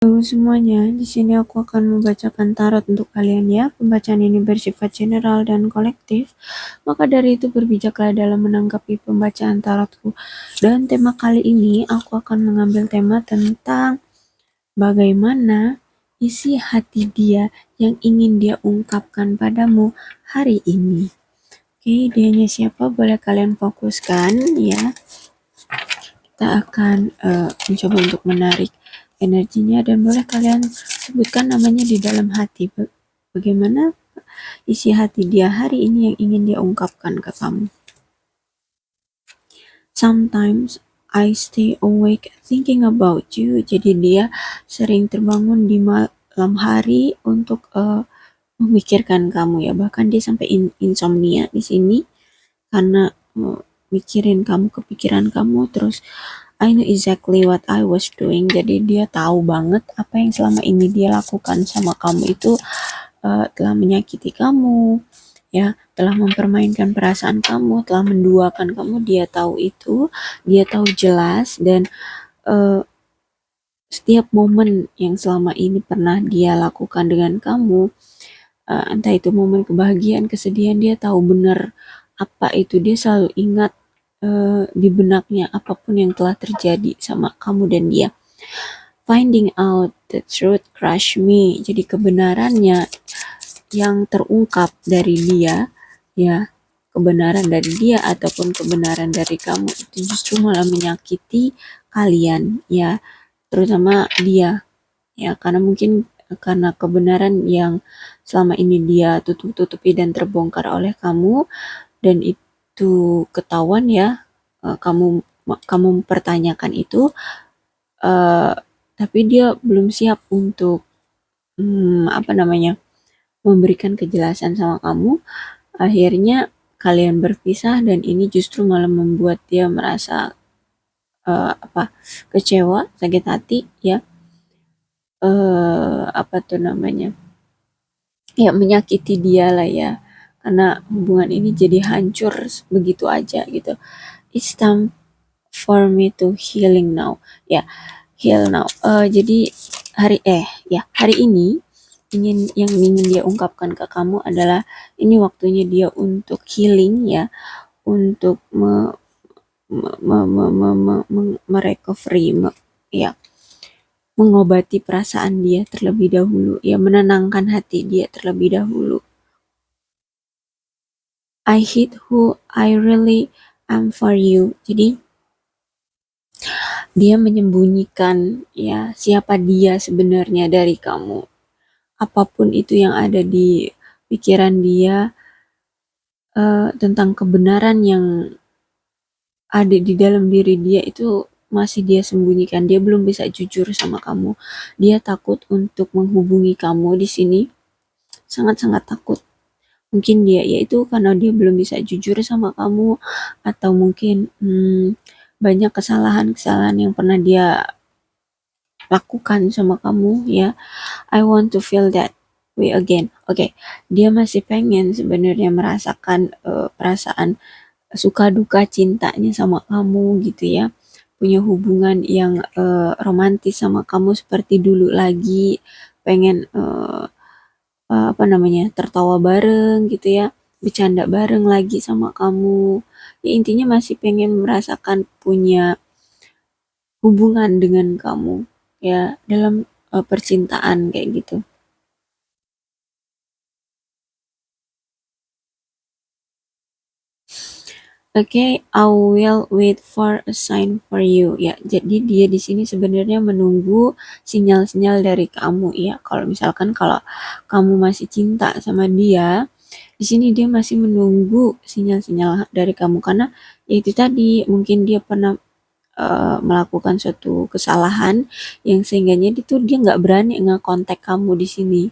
Halo semuanya, di sini aku akan membacakan tarot untuk kalian ya. Pembacaan ini bersifat general dan kolektif, maka dari itu berbijaklah dalam menanggapi pembacaan tarotku. Dan tema kali ini aku akan mengambil tema tentang bagaimana isi hati dia yang ingin dia ungkapkan padamu hari ini. Oke, dianya siapa? Boleh kalian fokuskan ya. Kita akan mencoba untuk menarik energinya dan boleh kalian sebutkan namanya di dalam hati. Bagaimana isi hati dia hari ini yang ingin dia ungkapkan ke kamu. Sometimes I stay awake thinking about you. Jadi dia sering terbangun di malam hari untuk memikirkan kamu ya. Bahkan dia sampai insomnia di sini karena mikirin kamu, kepikiran kamu terus. I know exactly what I was doing. Jadi dia tahu banget apa yang selama ini dia lakukan sama kamu itu telah menyakiti kamu, ya, telah mempermainkan perasaan kamu, telah menduakan kamu. Dia tahu itu, dia tahu jelas dan uh, setiap momen yang selama ini pernah dia lakukan dengan kamu, entah itu momen kebahagiaan, kesedihan, dia tahu benar apa itu. Dia selalu ingat di benaknya apapun yang telah terjadi sama kamu dan dia. Finding out the truth crush me. Jadi kebenarannya yang terungkap dari dia, ya, kebenaran dari dia ataupun kebenaran dari kamu itu justru malah menyakiti kalian, ya, terutama dia, ya, karena mungkin karena kebenaran yang selama ini dia tutup-tutupi dan terbongkar oleh kamu dan itu ketahuan, ya, kamu kamu mempertanyakan itu, eh, tapi dia belum siap untuk apa namanya, memberikan kejelasan sama kamu. Akhirnya kalian berpisah dan ini justru malah membuat dia merasa kecewa, sakit hati, ya, apa tuh namanya, ya, menyakiti dia lah ya, karena hubungan ini jadi hancur begitu aja gitu. It's time for me to healing now, ya, heal now. Jadi hari ini yang ingin dia ungkapkan ke kamu adalah ini waktunya dia untuk healing, ya, untuk merecovery, ya, mengobati perasaan dia terlebih dahulu, ya, menenangkan hati dia terlebih dahulu. I hid who I really am for you. Jadi dia menyembunyikan, ya, siapa dia sebenarnya dari kamu. Apapun itu yang ada di pikiran dia tentang kebenaran yang ada di dalam diri dia itu masih dia sembunyikan. Dia belum bisa jujur sama kamu. Dia takut untuk menghubungi kamu di sini. Sangat-sangat takut. Mungkin dia yaitu karena dia belum bisa jujur sama kamu atau mungkin banyak kesalahan-kesalahan yang pernah dia lakukan sama kamu, ya. I want to feel that way again. Oke, dia masih pengen sebenarnya merasakan perasaan suka duka cintanya sama kamu gitu ya, punya hubungan yang romantis sama kamu seperti dulu lagi, pengen apa namanya, tertawa bareng gitu ya, bercanda bareng lagi sama kamu, ya, intinya masih pengen merasakan punya hubungan dengan kamu, ya, dalam percintaan kayak gitu. Oke, I will wait for a sign for you. Ya, jadi dia di sini sebenarnya menunggu sinyal-sinyal dari kamu, ya. Kalau misalkan kalau kamu masih cinta sama dia, di sini dia masih menunggu sinyal-sinyal dari kamu karena ya itu tadi mungkin dia pernah melakukan suatu kesalahan yang sehingganya itu dia nggak berani nge-kontak kamu di sini,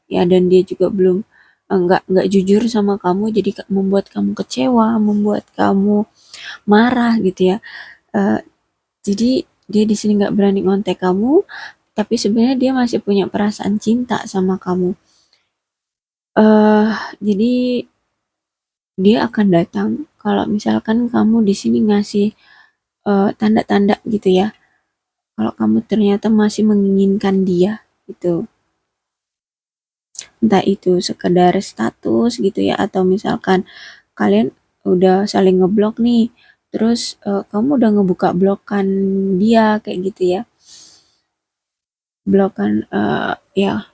ya, dan dia juga belum nggak jujur sama kamu, jadi membuat kamu kecewa, membuat kamu marah gitu ya. Eh, jadi dia di sini nggak berani ngontek kamu, tapi sebenarnya dia masih punya perasaan cinta sama kamu. Jadi dia akan datang kalau misalkan kamu di sini ngasih tanda-tanda gitu ya. kalau kamu ternyata masih menginginkan dia gitu. Entah itu sekedar status gitu ya, atau misalkan kalian udah saling ngeblok nih, terus kamu udah ngebuka blokan dia kayak gitu ya, blokan ya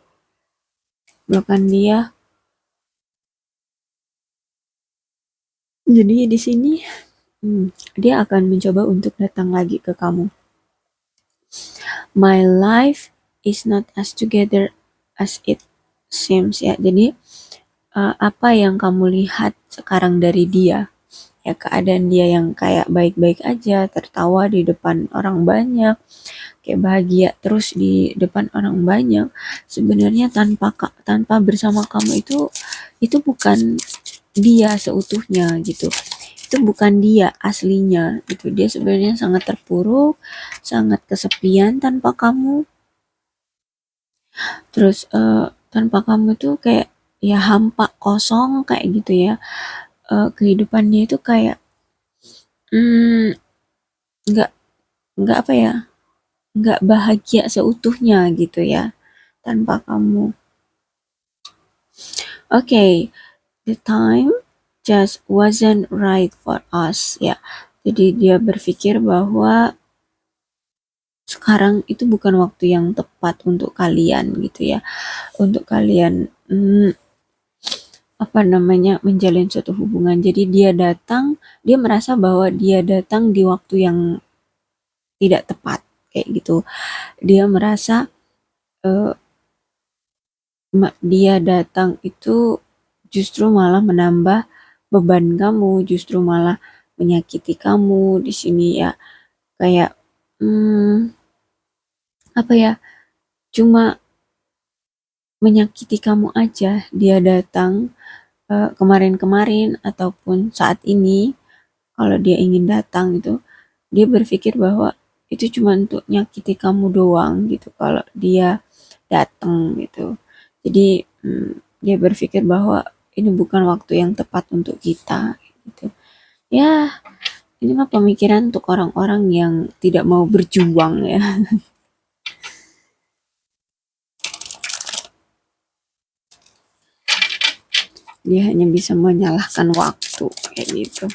blokan dia. Jadi di sini dia akan mencoba untuk datang lagi ke kamu. My life is not as together as it seems ya. Jadi apa yang kamu lihat sekarang dari dia, ya keadaan dia yang kayak baik-baik aja, tertawa di depan orang banyak, kayak bahagia terus di depan orang banyak, sebenarnya tanpa bersama kamu itu bukan dia seutuhnya gitu. Itu bukan dia aslinya gitu. Dia sebenarnya sangat terpuruk, sangat kesepian tanpa kamu. Terus tanpa kamu tuh kayak ya hampa, kosong kayak gitu ya. Kehidupannya itu kayak hmm, nggak nggak apa ya, nggak bahagia seutuhnya gitu ya tanpa kamu. Okay, the time just wasn't right for us ya. Jadi dia berpikir bahwa sekarang itu bukan waktu yang tepat untuk kalian gitu ya, untuk kalian apa namanya menjalin suatu hubungan. Jadi dia merasa bahwa dia datang di waktu yang tidak tepat kayak gitu. Dia merasa eh, dia datang itu justru malah menambah beban kamu, justru malah menyakiti kamu di sini ya. Kayak apa ya? Cuma menyakiti kamu aja dia datang kemarin-kemarin ataupun saat ini. Kalau dia ingin datang itu, dia berpikir bahwa itu cuma untuk nyakiti kamu doang gitu kalau dia datang gitu. Jadi dia berpikir bahwa ini bukan waktu yang tepat untuk kita gitu. Ya, ini mah pemikiran untuk orang-orang yang tidak mau berjuang ya. Dia hanya bisa menyalahkan waktu kayak gitu.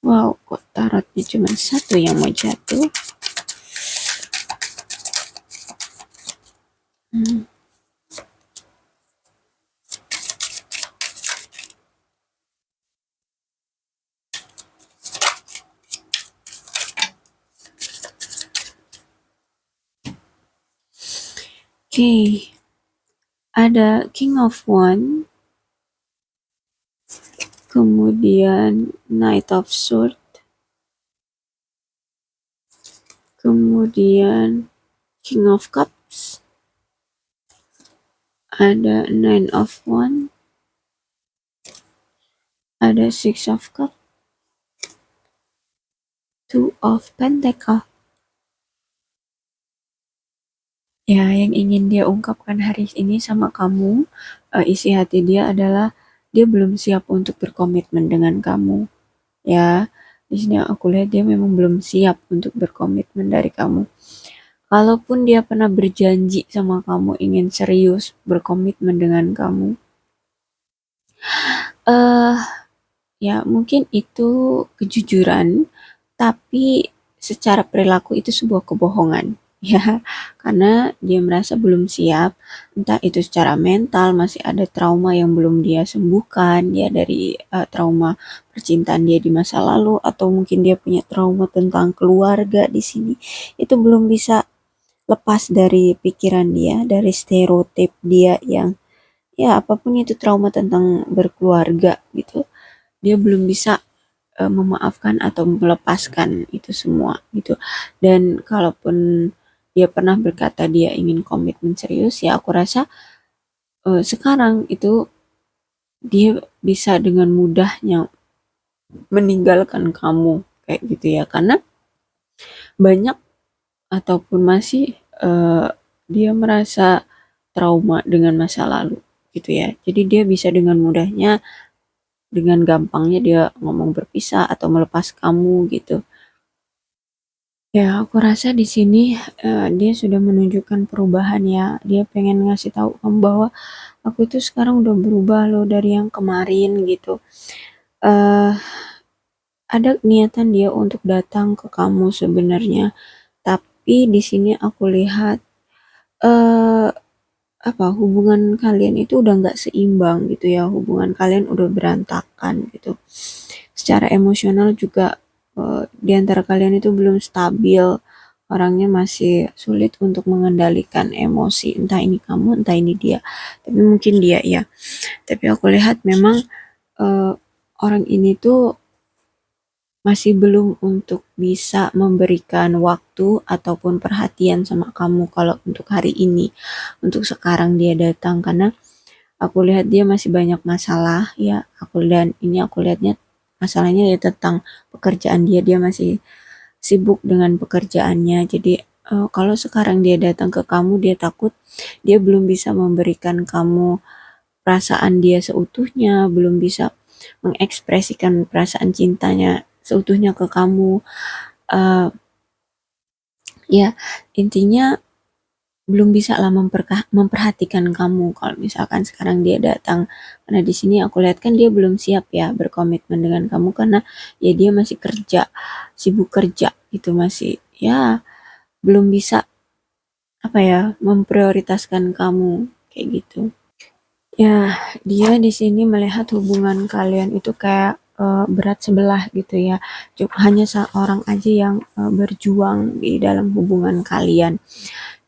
Wow, kok tarotnya cuma satu yang mau jatuh? Oke, ada King of One, kemudian Knight of Sword, kemudian King of Cups, ada Nine of One, ada Six of Cups, Two of Pentacle. Ya, yang ingin dia ungkapkan hari ini sama kamu, isi hati dia adalah dia belum siap untuk berkomitmen dengan kamu. Ya, di sini aku lihat dia memang belum siap untuk berkomitmen dari kamu. Kalaupun dia pernah berjanji sama kamu ingin serius berkomitmen dengan kamu, eh ya mungkin itu kejujuran, tapi secara perilaku itu sebuah kebohongan. Ya, karena dia merasa belum siap, entah itu secara mental masih ada trauma yang belum dia sembuhkan, ya dari trauma percintaan dia di masa lalu, atau mungkin dia punya trauma tentang keluarga di sini. Itu belum bisa lepas dari pikiran dia, dari stereotip dia yang ya apapun itu trauma tentang berkeluarga gitu. Dia belum bisa memaafkan atau melepaskan itu semua gitu. Dan kalaupun dia pernah berkata dia ingin komitmen serius, ya aku rasa sekarang itu dia bisa dengan mudahnya meninggalkan kamu kayak gitu ya, karena banyak ataupun masih dia merasa trauma dengan masa lalu gitu ya. Jadi dia bisa dengan mudahnya, dengan gampangnya dia ngomong berpisah atau melepas kamu gitu. Ya, aku rasa di sini dia sudah menunjukkan perubahan ya. Dia pengen ngasih tahu kamu bahwa aku itu sekarang udah berubah loh dari yang kemarin gitu. eh ada niatan dia untuk datang ke kamu sebenarnya, tapi di sini aku lihat eh apa, hubungan kalian itu udah nggak seimbang gitu ya, hubungan kalian udah berantakan gitu. Secara emosional juga di antara kalian itu belum stabil, orangnya masih sulit untuk mengendalikan emosi, entah ini kamu entah ini dia, tapi mungkin dia ya. Tapi aku lihat memang eh, orang ini tuh masih belum untuk bisa memberikan waktu ataupun perhatian sama kamu kalau untuk hari ini, untuk sekarang dia datang, karena aku lihat dia masih banyak masalah ya. Aku lihatnya masalahnya ya tentang pekerjaan dia. Dia masih sibuk dengan pekerjaannya. Jadi kalau sekarang dia datang ke kamu, dia takut dia belum bisa memberikan kamu perasaan dia seutuhnya, belum bisa mengekspresikan perasaan cintanya seutuhnya ke kamu. Eh, ya intinya belum bisa lah memperhatikan kamu kalau misalkan sekarang dia datang, karena di sini aku lihat kan dia belum siap ya berkomitmen dengan kamu, karena ya dia masih kerja, sibuk kerja gitu, masih ya belum bisa apa ya memprioritaskan kamu kayak gitu ya. Dia di sini melihat hubungan kalian itu kayak berat sebelah gitu ya. Hanya seorang aja yang berjuang di dalam hubungan kalian,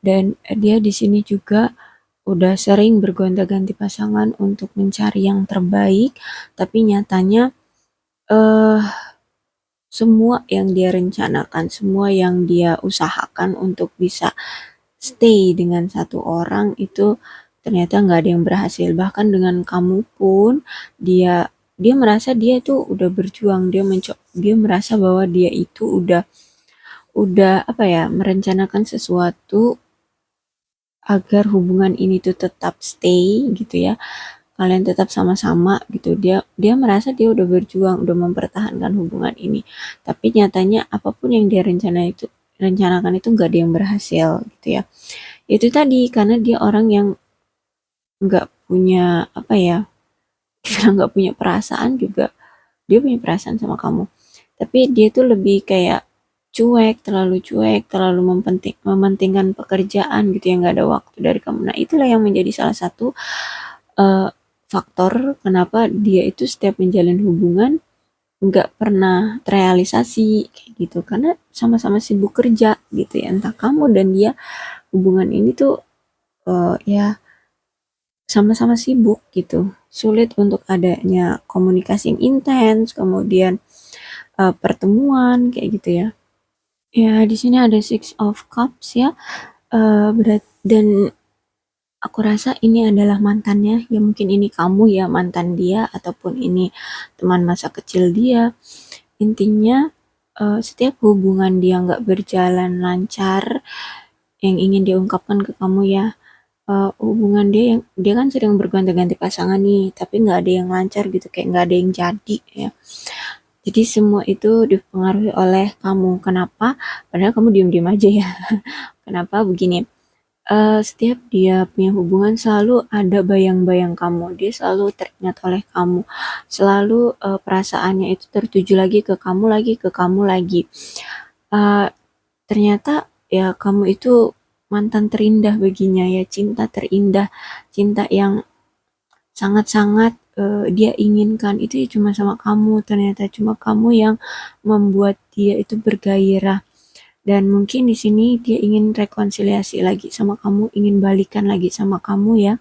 dan dia di sini juga udah sering bergonta-ganti pasangan untuk mencari yang terbaik, tapi nyatanya eh semua yang dia rencanakan, semua yang dia usahakan untuk bisa stay dengan satu orang itu ternyata nggak ada yang berhasil. Bahkan dengan kamu pun dia dia merasa dia tuh udah berjuang, dia merasa bahwa dia itu udah apa ya, merencanakan sesuatu agar hubungan ini tuh tetap stay gitu ya, kalian tetap sama-sama gitu. Dia merasa dia udah berjuang, udah mempertahankan hubungan ini, tapi nyatanya apapun yang dia rencanakan itu nggak ada yang berhasil gitu ya. Itu tadi karena dia orang yang nggak punya apa ya, dibilang nggak punya perasaan juga, dia punya perasaan sama kamu, tapi dia tuh lebih kayak cuek, terlalu mementingkan pekerjaan gitu yang nggak ada waktu dari kamu. Nah itulah yang menjadi salah satu eh, faktor kenapa dia itu setiap menjalin hubungan nggak pernah terrealisasi kayak gitu, karena sama-sama sibuk kerja gitu ya, entah kamu dan dia. Hubungan ini tuh ya sama-sama sibuk gitu, sulit untuk adanya komunikasi yang intens, kemudian pertemuan kayak gitu ya. Ya di sini ada Six of Cups ya, berat, dan aku rasa ini adalah mantannya ya, mungkin ini kamu ya mantan dia, ataupun ini teman masa kecil dia. Intinya setiap hubungan dia nggak berjalan lancar yang ingin dia ungkapkan ke kamu ya, hubungan dia kan sering bergonta-ganti pasangan nih, tapi nggak ada yang lancar gitu, kayak nggak ada yang jadi ya. Jadi semua itu dipengaruhi oleh kamu. Kenapa? Padahal kamu diem-diem aja ya. Kenapa begini? Setiap dia punya hubungan selalu ada bayang-bayang kamu. Dia selalu teringat oleh kamu. Selalu perasaannya itu tertuju lagi ke kamu lagi, ke kamu lagi. Eh, ternyata ya kamu itu mantan terindah baginya ya, cinta terindah, cinta yang sangat-sangat dia inginkan itu ya cuma sama kamu. Ternyata cuma kamu yang membuat dia itu bergairah, dan mungkin di sini dia ingin rekonsiliasi lagi sama kamu, ingin balikan lagi sama kamu ya,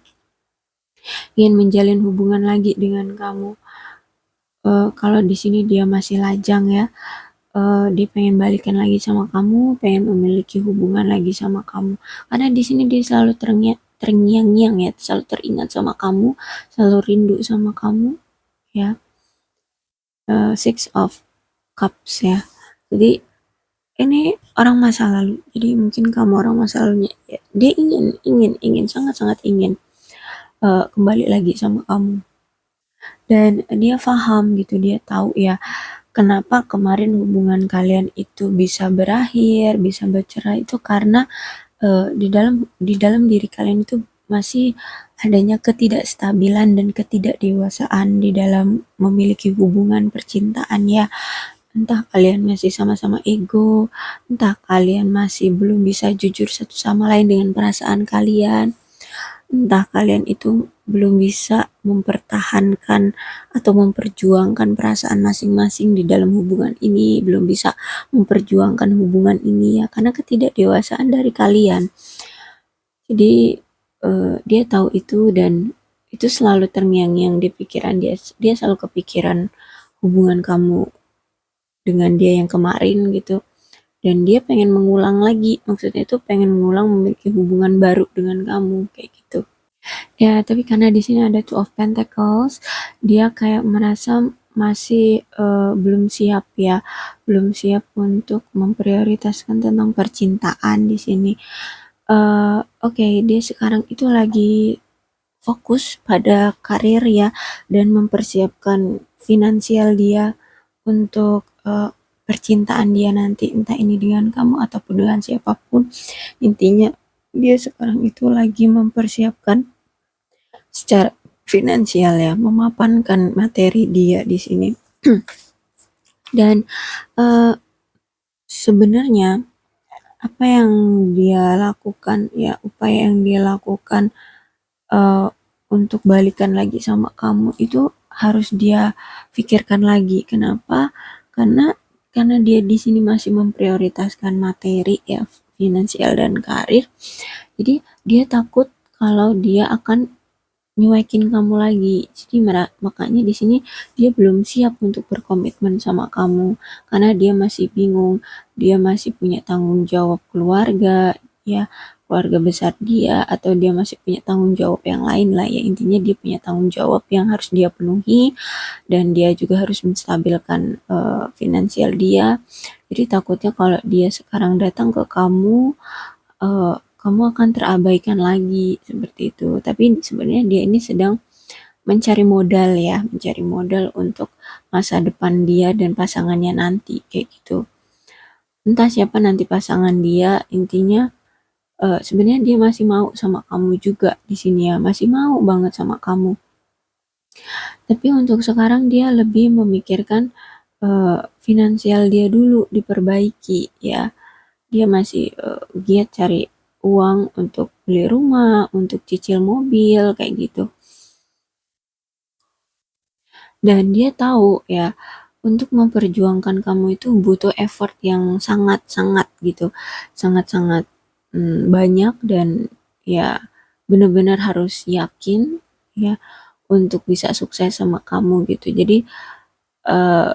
ingin menjalin hubungan lagi dengan kamu. Kalau di sini dia masih lajang ya, dia pengen balikan lagi sama kamu, pengen memiliki hubungan lagi sama kamu, karena di sini dia selalu terngiang-ngiang ya, selalu teringat sama kamu, selalu rindu sama kamu ya. Six of Cups ya. Jadi ini orang masa lalu. Jadi mungkin kamu orang masa lalunya. Ya, dia ingin sangat-sangat ingin kembali lagi sama kamu. Dan dia paham gitu, dia tahu ya kenapa kemarin hubungan kalian itu bisa berakhir, bisa bercerai itu karena di dalam diri kalian itu masih adanya ketidakstabilan dan ketidakdewasaan di dalam memiliki hubungan percintaan ya. Entah kalian masih sama-sama ego, entah kalian masih belum bisa jujur satu sama lain dengan perasaan kalian, entah kalian itu belum bisa mempertahankan atau memperjuangkan perasaan masing-masing di dalam hubungan ini, belum bisa memperjuangkan hubungan ini ya karena ketidakdewasaan dari kalian. Jadi dia tahu itu dan itu selalu terngiang-ngiang di pikiran dia. Dia selalu kepikiran hubungan kamu dengan dia yang kemarin gitu. Dan dia pengen mengulang lagi, maksudnya itu pengen mengulang memiliki hubungan baru dengan kamu kayak gitu. Ya, tapi karena di sini ada Two of Pentacles, dia kayak merasa masih belum siap ya, belum siap untuk memprioritaskan tentang percintaan di sini. Oke, dia sekarang itu lagi fokus pada karir ya dan mempersiapkan finansial dia untuk percintaan dia nanti, entah ini dengan kamu ataupun dengan siapapun. Intinya dia sekarang itu lagi mempersiapkan secara finansial ya, memapankan materi dia di sini. Dan sebenarnya apa yang dia lakukan ya, upaya yang dia lakukan untuk balikan lagi sama kamu itu harus dia pikirkan lagi. Kenapa? Karena dia di sini masih memprioritaskan materi ya, finansial dan karir. Jadi dia takut kalau dia akan nyuekin kamu lagi. Jadi makanya di sini dia belum siap untuk berkomitmen sama kamu karena dia masih bingung, dia masih punya tanggung jawab keluarga ya, keluarga besar dia atau dia masih punya tanggung jawab yang lain lah ya. Intinya dia punya tanggung jawab yang harus dia penuhi dan dia juga harus menstabilkan finansial dia. Jadi takutnya kalau dia sekarang datang ke kamu kamu akan terabaikan lagi seperti itu. Tapi sebenarnya dia ini sedang mencari modal ya, mencari modal untuk masa depan dia dan pasangannya nanti kayak gitu. Entah siapa nanti pasangan dia, intinya sebenarnya dia masih mau sama kamu juga di sini ya, masih mau banget sama kamu. Tapi untuk sekarang dia lebih memikirkan finansial dia dulu diperbaiki ya. Dia masih giat cari uang untuk beli rumah, untuk cicil mobil, kayak gitu. Dan dia tahu ya, untuk memperjuangkan kamu itu butuh effort yang sangat-sangat gitu, sangat-sangat banyak dan ya benar-benar harus yakin ya untuk bisa sukses sama kamu gitu. Jadi eh,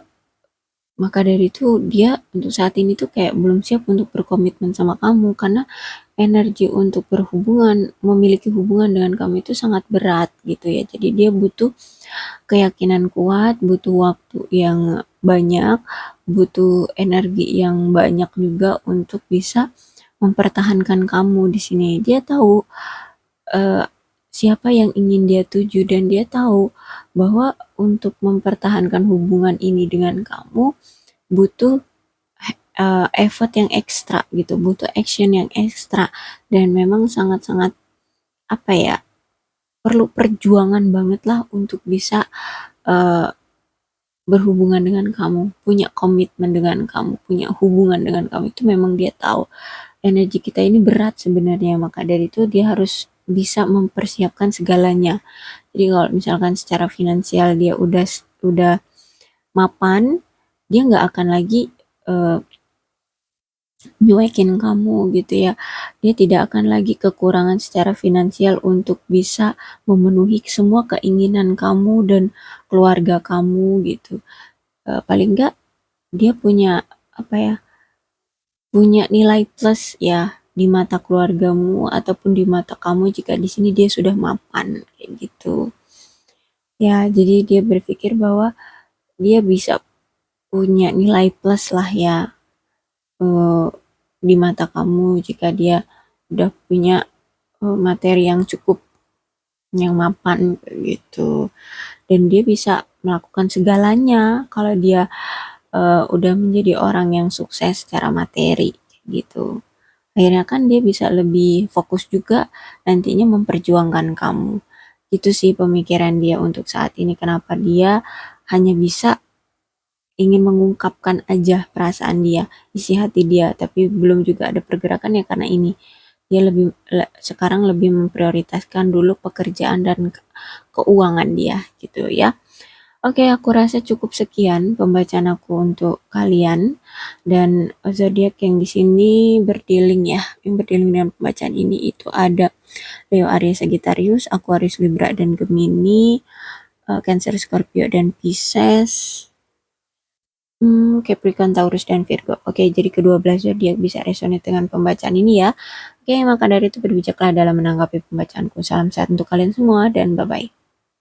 maka dari itu dia untuk saat ini tuh kayak belum siap untuk berkomitmen sama kamu karena energi untuk berhubungan, memiliki hubungan dengan kamu itu sangat berat gitu ya. Jadi dia butuh keyakinan kuat, butuh waktu yang banyak, butuh energi yang banyak juga untuk bisa mempertahankan kamu di sini. Dia tahu eh, siapa yang ingin dia tuju dan dia tahu bahwa untuk mempertahankan hubungan ini dengan kamu butuh effort yang ekstra gitu, butuh action yang ekstra dan memang sangat-sangat apa ya, perlu perjuangan banget lah untuk bisa uh, berhubungan dengan kamu, punya komitmen dengan kamu, punya hubungan dengan kamu itu memang dia tahu energi kita ini berat sebenarnya, maka dari itu dia harus bisa mempersiapkan segalanya. Jadi kalau misalkan secara finansial dia udah mapan, dia nggak akan lagi uh, nyuekin kamu gitu ya. Dia tidak akan lagi kekurangan secara finansial untuk bisa memenuhi semua keinginan kamu dan keluarga kamu gitu. Paling enggak dia punya apa ya? Punya nilai plus ya di mata keluargamu ataupun di mata kamu jika di sini dia sudah mapan kayak gitu. Ya, jadi dia berpikir bahwa dia bisa punya nilai plus lah ya eh, di mata kamu jika dia udah punya materi yang cukup, yang mapan kayak gitu. Dan dia bisa melakukan segalanya kalau dia udah menjadi orang yang sukses secara materi gitu. Akhirnya kan dia bisa lebih fokus juga nantinya memperjuangkan kamu. Itu sih pemikiran dia untuk saat ini, kenapa dia hanya bisa ingin mengungkapkan aja perasaan dia, isi hati dia, tapi belum juga ada pergerakan ya karena ini. Dia sekarang lebih memprioritaskan dulu pekerjaan dan keuangan dia gitu ya. Oke, aku rasa cukup sekian pembacaan aku untuk kalian, dan zodiak yang di sini berdealing ya, yang berdealing dengan pembacaan ini itu ada Leo, Aries, Sagittarius, Aquarius, Libra dan Gemini, Cancer, Scorpio dan Pisces, Capricorn, Taurus dan Virgo. Oke, jadi kedua belas zodiak bisa resonate dengan pembacaan ini ya. Oke, maka dari itu berbijaklah dalam menanggapi pembacaanku. Salam sehat untuk kalian semua dan bye bye.